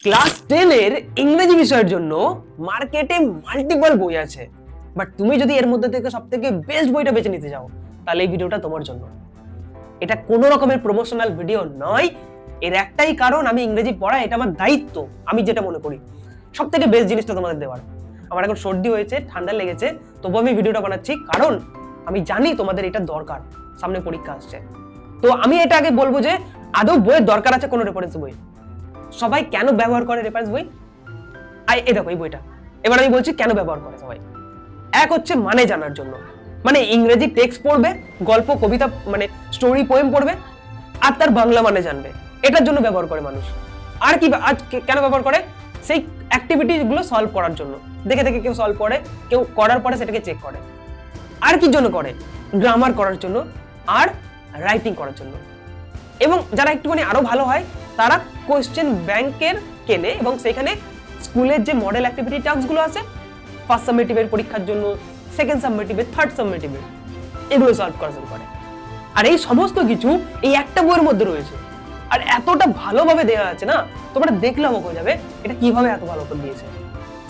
Class 10 এর ইংরেজি বিষয়ের জন্য মার্কেটে মাল্টিপল বই আছে, বাট তুমি যদি এর মধ্যে থেকে সবথেকে বেস্ট বইটা বেছে নিতে চাও তাহলে এই ভিডিওটা তোমার জন্য। এটা কোনো রকমের প্রমোশনাল ভিডিও নয়, এর একটাই কারণ আমি ইংরেজি পড়া, এটা আমার দায়িত্ব। আমি যেটা মনে করি সবথেকে বেস্ট জিনিসটা তোমাদের দেওয়ার। আমার এখন সর্দি হয়েছে, ঠান্ডা লেগেছে, তবু আমি ভিডিওটা বানাচ্ছি কারণ আমি জানি তোমাদের এটা দরকার, সামনে পরীক্ষা আসছে। তো আমি এটা আগে বলবো যে আদৌ বইয়ের দরকার আছে কোনো রেফারেন্স বই? সবাই কেন ব্যবহার করে রেফারেন্স বই? এই দেখো এই বইটা, এবার আমি বলছি কেন ব্যবহার করে সবাই। এক হচ্ছে মানে জানার জন্য, মানে ইংরেজি টেক্সট পড়বে, গল্প কবিতা মানে স্টোরি পোয়েম পড়বে আর তার বাংলা মানে জানবে, এটার জন্য ব্যবহার করে মানুষ। আর কি কেন ব্যবহার করে? সেই অ্যাক্টিভিটি গুলো সলভ করার জন্য, দেখে দেখে কেউ সলভ করে, কেউ করার পরে সেটাকে চেক করে। আর কি জন্য করে? গ্রামার করার জন্য আর রাইটিং করার জন্য। এবং যারা একটুখানি আরো ভালো হয় তারা কোশ্চেন ব্যাংকের কেনে এবং সেখানে স্কুলের যে মডেল অ্যাক্টিভিটি টাস্কগুলো আছে, ফার্স্ট সাবমিটিভের পরীক্ষার জন্য, সেকেন্ড সাবমিটিভের, থার্ড সাবমিটিভের, এগুলো সলভ করা শুরু করে। আর এই সমস্ত কিছু এই একটা বইয়ের মধ্যে রয়েছে, আর এতটা ভালোভাবে দেওয়া আছে না, তোমরা দেখলে অবাক হয়ে যাবে এটা কিভাবে এত ভালো করে দিয়েছে।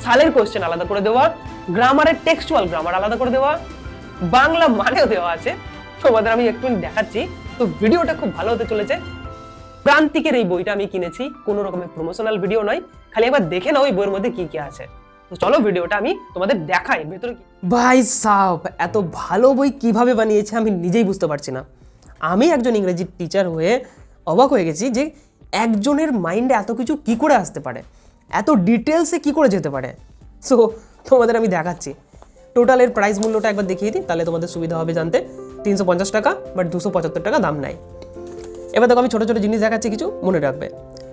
সালের কোশ্চেন আলাদা করে দেওয়া, গ্রামারের টেক্সচুয়াল গ্রামার আলাদা করে দেওয়া, বাংলা মানেও দেওয়া আছে। তোমাদের আমি একটু দেখাচ্ছি, তো ভিডিওটা খুব ভালো হতে চলেছে। প্রান্তিকের এই বইটা আমি কিনেছি, কোনো রকমের প্রমোশনাল ভিডিও নয়, খালি একবার দেখে নাও এই বইয়ের মধ্যে কি কি আছে। তো চলো ভিডিওটা আমি তোমাদের দেখাই ভেতরে কি। ভাই সাহেব, এত ভালো বই কিভাবে বানিয়েছে আমি নিজেই বুঝতে পারছি না। আমি একজন ইংরেজি টিচার হয়ে অবাক হয়ে গেছি যে একজনের মাইন্ডে এত কিছু কি করে আসতে পারে, এত ডিটেলসে কি করে যেতে পারে। সো তোমাদের আমি দেখাচ্ছি। টোটালের প্রাইস মূল্যটা একবার দেখিয়ে দিই, তাহলে তোমাদের সুবিধা হবে জানতে। 350 টাকা, বাট 275 টাকা দাম নেয়। এবার দেখো আমি ছোটো ছোটো জিনিস দেখাচ্ছি, কিছু মনে রাখবে।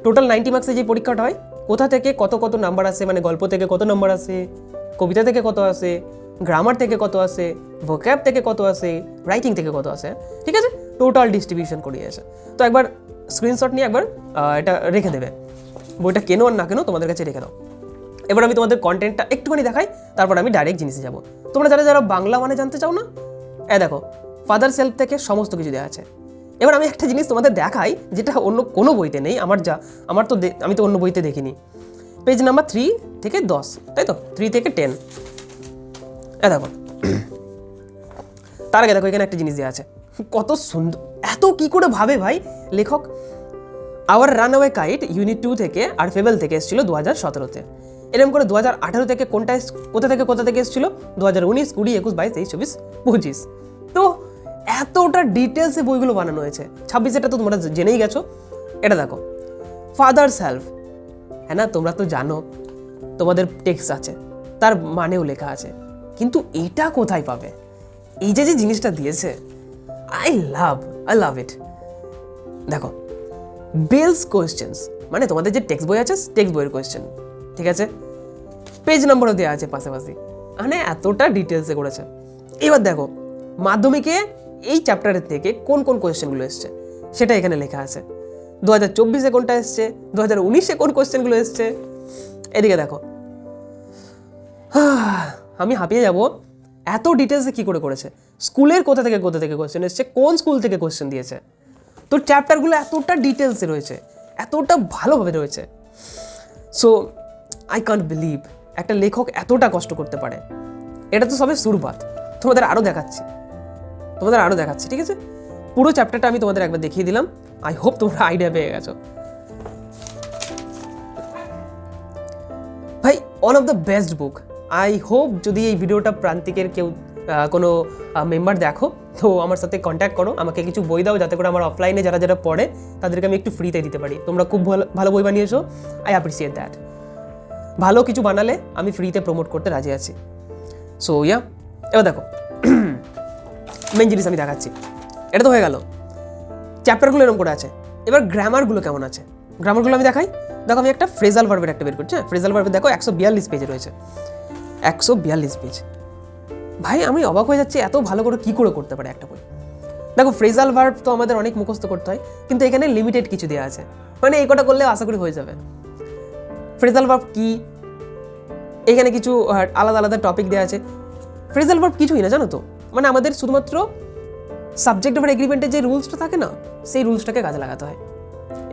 টোটাল 90 মার্কসে যে পরীক্ষাটা হয়, কোথা থেকে কত কত নাম্বার আসে, মানে গল্প থেকে কত নাম্বার আসে, কবিতা থেকে কত আসে, গ্রামার থেকে কত আসে, ভোক্যাব থেকে কত আসে, রাইটিং থেকে কত আসে, ঠিক আছে, টোটাল ডিস্ট্রিবিউশন করিয়ে আসে। তো একবার স্ক্রিনশট নিয়ে একবার এটা রেখে দেবে, বইটা কেনো আর না কেনো তোমাদের কাছে রেখে দাও। এবার আমি তোমাদের কন্টেন্টটা একটুখানি দেখাই, তারপর আমি ডাইরেক্ট জিনিসে যাবো। তোমরা যারা যারা বাংলা মানে জানতে চাও না, দেখো ফাদার সেলফ থেকে সমস্ত কিছু দেওয়া আছে। এবার আমি একটা জিনিস তোমাদের দেখাই যেটা অন্য কোনো বইতে নেই, আমি তো অন্য বইতে দেখিনি। পেজ নাম্বার 3 থেকে 10, তাই তো 3 থেকে 10। দেখো তার আগে দেখো এখানে একটা জিনিস দেওয়া আছে, কত সুন্দর, এত কি করে ভাবে ভাই লেখক। আওয়ার রানওয়ে কাইট ইউনিট 2 থেকে আর ফেবেল থেকে এসেছিল 2017-তে। এরকম করে 2018 থেকে কোথা থেকে এসেছিল 2019, 20, 21, 22, 23, 24, 25। তো এতটা ডিটেলসে বইগুলো বানানো হয়েছে। 26-এটা তো তোমরা জেনেই গেছো। এটা দেখো ফাদার সেলফ, হ্যাঁ না, তোমরা তো জানো তোমাদের টেক্সট আছে, তার মানেও লেখা আছে, কিন্তু এটা কোথায় পাবে? এই যে জিনিসটা দিয়েছে, আই লাভ ইট। দেখো বেলস কোয়েশ্চেন্স, মানে তোমাদের যে টেক্সট বই আছে, টেক্সট বইয়ের কোয়েশ্চেন, ঠিক আছে, পেজ নম্বরও দেওয়া আছে পাশাপাশি, মানে এতটা ডিটেলসে করেছে। এবার দেখো মাধ্যমিকে এই চ্যাপ্টারের থেকে কোন কোন কোয়েশ্চেনগুলো এসছে সেটা এখানে লেখা আছে। 2024-এ কোনটা এসছে, 2019-এ কোন কোয়েশ্চেনগুলো এসছে, এদিকে দেখো। আমি হাঁপিয়ে যাব, এত ডিটেলসে কি করে করেছে। স্কুলের কোথা থেকে কোয়েশ্চেন এসছে, কোন স্কুল থেকে কোয়েশ্চেন দিয়েছে, তোর চ্যাপ্টারগুলো এতটা ডিটেলসে রয়েছে, এতটা ভালোভাবে রয়েছে। সো আই কান্ট বিলিভ একটা লেখক এতটা কষ্ট করতে পারে। এটা তো সবে শুরুবাত, তোমাদের আরও দেখাচ্ছি, ঠিক আছে। পুরো চ্যাপ্টারটা আমি তোমাদের একবার দেখিয়ে দিলাম। আই হোপ তোমরা আইডিয়া পেয়ে গেছো। ভাই one of the best book. I hope যদি এই ভিডিওটা প্রান্তিকের কেউ কোনো মেম্বার দেখো, তো আমার সাথে কন্ট্যাক্ট করো, আমাকে কিছু বই দাও, যাতে করে আমার অফলাইনে যারা যারা পড়ে তাদেরকে আমি একটু ফ্রিতে দিতে পারি। তোমরা খুব ভালো বই বানিয়েছো, আই অ্যাপ্রিসিয়েট দ্যাট। ভালো কিছু বানালে আমি ফ্রিতে প্রমোট করতে রাজি আছি। সো এবার দেখো মেন জিনিস আমি দেখাচ্ছি। এটা তো হয়ে গেল, চ্যাপ্টারগুলো এরকম করে আছে। এবার গ্রামারগুলো কেমন আছে, গ্রামারগুলো আমি দেখাই। দেখো আমি একটা ফ্রেজাল ভার্বের একটা বের করছি। ফ্রেজাল ভার্বের দেখো 142 পেজে রয়েছে, 142 পেজ। ভাই আমি অবাক হয়ে যাচ্ছি, এত ভালো করে কি করে করতে পারে একটা বই। দেখো ফ্রেজাল ভার্ব তো আমাদের অনেক মুখস্থ করতে হয়, কিন্তু এখানে লিমিটেড কিছু দেওয়া আছে, মানে এই কটা করলে আশা করি হয়ে যাবে। ফ্রেজাল ভার্ব কি, এখানে কিছু আলাদা আলাদা টপিক দেওয়া আছে। ফ্রেজাল ভার্ব কিছুই না জানো তো, মানে আমাদের শুধুমাত্র সাবজেক্ট ভার্ব এগ্রিমেন্টের যে রুলসটা থাকে না, সেই রুলসটাকে কাজে লাগাতে হয়।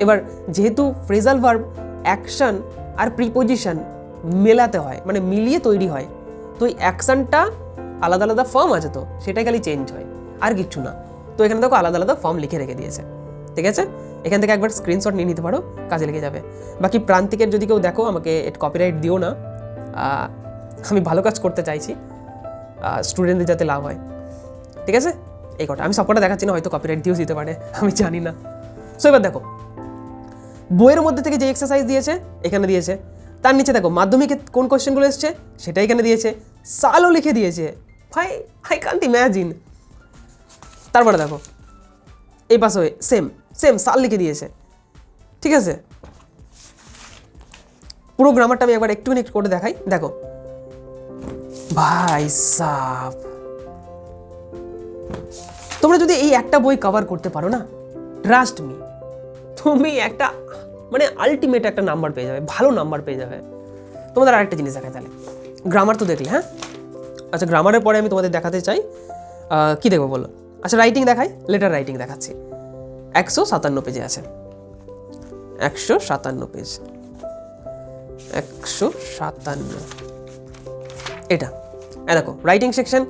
এবার যেহেতু ফ্রেজাল ভার্ব অ্যাকশন আর প্রিপোজিশন মেলাতে হয়, মানে মিলিয়ে তৈরি হয়। তো এই অ্যাকশনটা আলাদা আলাদা ফর্ম আছে, তো সেটাই খালি চেঞ্জ হয়, আর কিচ্ছু না। তো এখানে দেখো আলাদা আলাদা ফর্ম লিখে রেখে দিয়েছে, ঠিক আছে? এখান থেকে একবার স্ক্রিনশট নিয়ে নিতে পারো, কাজে লেগে যাবে। বাকি প্রান্তিকের যদি কেউ দেখো, আমাকে কপিরাইট দিও না, আমি ভালো কাজ করতে চাইছি, স্টুডেন্টদের যাতে লাভ হয়, ঠিক আছে? এই কটা আমি সবকটা দেখাচ্ছি না, হয়তো কপিরাইট দিয়েও দিতে পারে, আমি জানি না। সো এবার দেখো বইয়ের মধ্যে থেকে যে এক্সারসাইজ দিয়েছে এখানে দিয়েছে, তার নিচে দেখো মাধ্যমিকে কোন কোয়েশ্চেনগুলো এসছে সেটা এখানে দিয়েছে, সালও লিখে দিয়েছে। ভাই আই কান্ট ইম্যাজিন। তারপরে দেখো এই পাশে সেম সেম সাল লিখে দিয়েছে, ঠিক আছে? পুরো গ্রামারটা আমি একবার একটুখানি করে দেখাই, দেখো ভাই সাব, তোমরা যদি এই একটা বই কভার করতে পারো না, ট্রাস্ট মি, তুমি একটা মানে আলটিমেট একটা নাম্বার পেয়ে যাবে, ভালো নাম্বার পেয়ে যাবে। তোমাদের আরেকটা জিনিস দেখায় তাহলে, গ্রামার তো দেখলে, হ্যাঁ? আচ্ছা গ্রামারের পরে আমি তোমাদের দেখাতে চাই কি দেখবো বলো? আচ্ছা রাইটিং দেখাই, লেটার রাইটিং দেখাচ্ছি। 157 পেজে আছে, 157 পেজ, 157 এটা। দেখো রাইটিং সেকশন,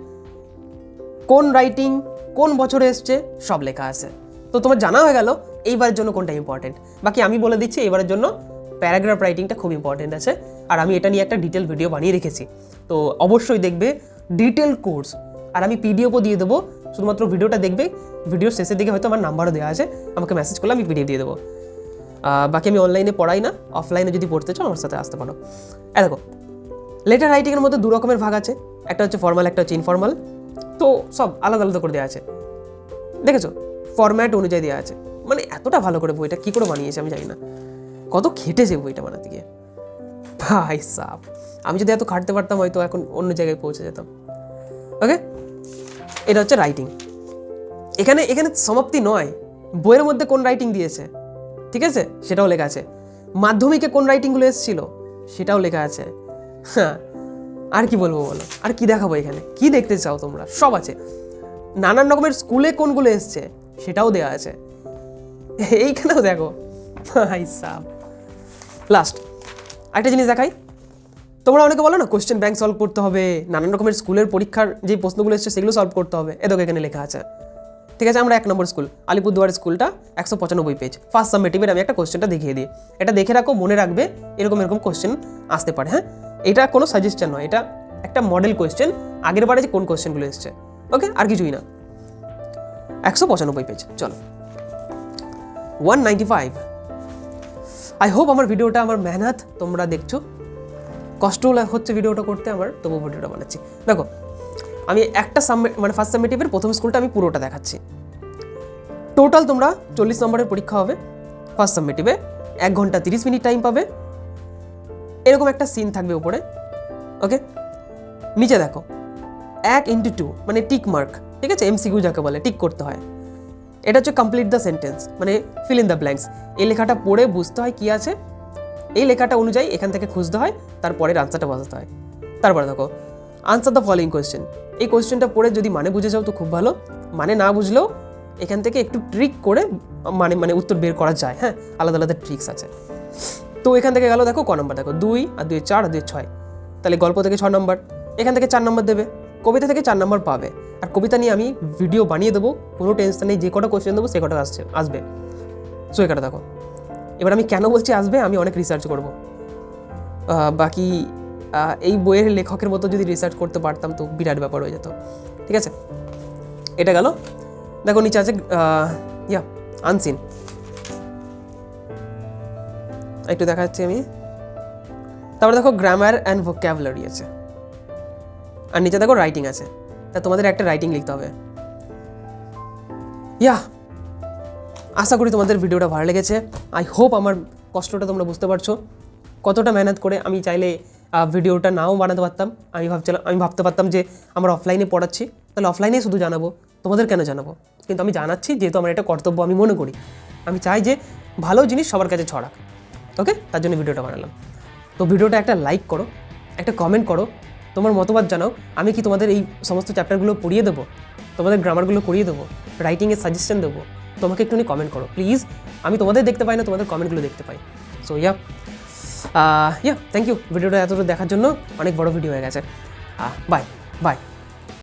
কোন রাইটিং কোন বছরে এসছে সব লেখা আছে। তো তোমার জানা হয়ে গেল এইবারের জন্য কোনটা ইম্পর্টেন্ট। বাকি আমি বলে দিচ্ছি, এইবারের জন্য প্যারাগ্রাফ রাইটিংটা খুব ইম্পর্টেন্ট আছে, আর আমি এটা নিয়ে একটা ডিটেল ভিডিও বানিয়ে রেখেছি, তো অবশ্যই দেখবে, ডিটেল কোর্স। আর আমি পিডিএফও দিয়ে দেবো, শুধুমাত্র ভিডিওটা দেখবে, ভিডিওর শেষের দিকে হয়তো আমার নাম্বারও দেওয়া আছে, আমাকে মেসেজ করলে আমি পিডিএফ দিয়ে দেবো। বাকি আমি অনলাইনে পড়াই না, অফলাইনে যদি পড়তে চাও আমার সাথে আসতে পারো। দেখো লেটার রাইটিংয়ের মধ্যে 2 রকমের ভাগ আছে, একটা হচ্ছে ফর্মাল, একটা হচ্ছে ইনফর্মাল। তো সব আলাদা আলাদা করে দেওয়া আছে, দেখেছো? ফরম্যাট অনুযায়ী দেওয়া আছে, মানে এতটা ভালো করে বইটা কী করে বানিয়েছে আমি জানি না, কত খেটেছে বইটা বানাতে গিয়ে। ভাই সাব, আমি যদি এত খাটতে পারতাম হয়তো এখন অন্য জায়গায় পৌঁছে যেতাম। ওকে, এটা হচ্ছে রাইটিং। এখানে এখানে সমাপ্তি নয়, বইয়ের মধ্যে কোন রাইটিং দিয়েছে, ঠিক আছে, সেটাও লেখা আছে। মাধ্যমিকে কোন রাইটিংগুলো এসেছিল সেটাও লেখা আছে। হ্যাঁ, আর কি বলবো বলো, আর কি দেখাবো এখানে, কি দেখতে চাও তোমরা, সব আছে। নানান রকমের স্কুলে কোনগুলো এসছে সেটাও দেওয়া আছে, এইখানেও দেখো। ভাই সাব, লাস্ট একটা জিনিস দেখাই। তোমরা অনেকে বলো না কোশ্চেন ব্যাংক সলভ করতে হবে, নানান রকমের স্কুলের পরীক্ষার যে প্রশ্নগুলো এসছে সেগুলো সলভ করতে হবে, এ দেখো এখানে লেখা আছে, ঠিক আছে? আমরা 1 নম্বর স্কুল আলিপুরদুয়ার স্কুলটা 195 পেজ, ফার্স্ট সাবমিটিভের আমি একটা কোশ্চেনটা দেখিয়ে দিই, এটা দেখে রাখো, মনে রাখবে এরকম এরকম কোশ্চেন আসতে পারে। হ্যাঁ, এটা কোনো সাজেশন নয়, এটা একটা মডেল কোশ্চেন, আগের বারে যে কোন কোশ্চেনগুলো এসছে। ওকে, আর কিছুই না, 195 পেজ। চলো 195। আই হোপ আমার ভিডিওটা, আমার মেহনত তোমরা দেখছো, কষ্ট হচ্ছে ভিডিওটা করতে আমার, তবু ভিডিওটা বানাচ্ছি। দেখো আমি একটা মানে ফার্স্ট সাবমিটিভের প্রথম স্কুলটা আমি পুরোটা দেখাচ্ছি। টোটাল তোমরা 40 নম্বরের পরীক্ষা হবে ফার্স্ট সাবমিটিভে, 1 ঘন্টা 30 মিনিট টাইম পাবে। এরকম একটা সিন থাকবে উপরে, ওকে? নিচে দেখো 1x2 মানে টিক মার্ক, ঠিক আছে? এমসিকিউ যাকে বলে, টিক করতে হয়। এটা হচ্ছে কমপ্লিট দ্য সেন্টেন্স, মানে ফিল ইন দ্য ব্ল্যাঙ্কস। এই লেখাটা পড়ে বুঝতে হয় কি আছে, এই লেখাটা অনুযায়ী এখান থেকে খুঁজতে হয়, তারপরের আনসারটা বসাতে হয়। তারপরে দেখো আনসার দ্য ফলোইং কোয়েশ্চেন, এই কোয়েশ্চেনটা পড়ে যদি মানে বুঝে যাও তো খুব ভালো, মানে না বুঝলেও এখান থেকে একটু ট্রিক করে মানে উত্তর বের করা যায়। হ্যাঁ, আলাদা আলাদা ট্রিক্স আছে। তো এখান থেকে গেল, দেখো ক নম্বর, দেখো 2 আর 2 4 আর 2 6, তাহলে গল্প থেকে 6 নম্বর, এখান থেকে 4 নম্বর দেবে, কবিতা থেকে 4 নম্বর পাবে। আর কবিতা নিয়ে আমি ভিডিও বানিয়ে দেবো, কোনো টেনশন নেই, যে কটা কোয়েশ্চেন দেবো সে কটা আসবে। সো এখানে দেখো, এবার আমি কেন বলছি আসবে, আমি অনেক রিসার্চ করব। বাকি এই বইয়ের লেখকের মতো যদি রিসার্চ করতে পারতাম তো বিরাট ব্যাপার হয়ে যেত, ঠিক আছে? এটা গেল। দেখো নিচে আছে আনসিন, একটু দেখাচ্ছি আমি। তারপরে দেখো গ্রামার অ্যান্ড ভোক্যাবুলারি আছে, আর নিচে দেখো রাইটিং আছে। তা তোমাদের একটা রাইটিং লিখতে হবে। আশা করি তোমাদের ভিডিওটা ভালো লেগেছে। আই হোপ আমার কষ্টটা তোমরা বুঝতে পারছো, কতটা মেহনত করে। আমি চাইলে ভিডিওটা নাও বানাতে পারতাম, আমি ভাবতে পারতাম যে আমরা অফলাইনে পড়াচ্ছি, তাহলে অফলাইনে শুধু জানাবো, তোমাদের কেন জানাবো? কিন্তু আমি জানাচ্ছি যেহেতু আমার এটা কর্তব্য আমি মনে করি। আমি চাই যে ভালো জিনিস সবার কাছে ছড়াক, ওকে? তার জন্য ভিডিওটা বানালাম। তো ভিডিওটা একটা লাইক করো, একটা কমেন্ট করো, তোমার মতবাদ জানাও। আমি কি তোমাদের এই সমস্ত চ্যাপ্টারগুলো পড়িয়ে দেবো, তোমাদের গ্রামারগুলো করিয়ে দেবো, রাইটিংয়ের সাজেশন দেবো? তোমাকে একটুখানি কমেন্ট করো প্লিজ, আমি তোমাদের দেখতে পাই না, তোমাদের কমেন্টগুলো দেখতে পাই। সো ইয়া থ্যাংক ইউ ভিডিওটা এতটা দেখার জন্য, অনেক বড় ভিডিও হয়ে গেছে। Bye bye.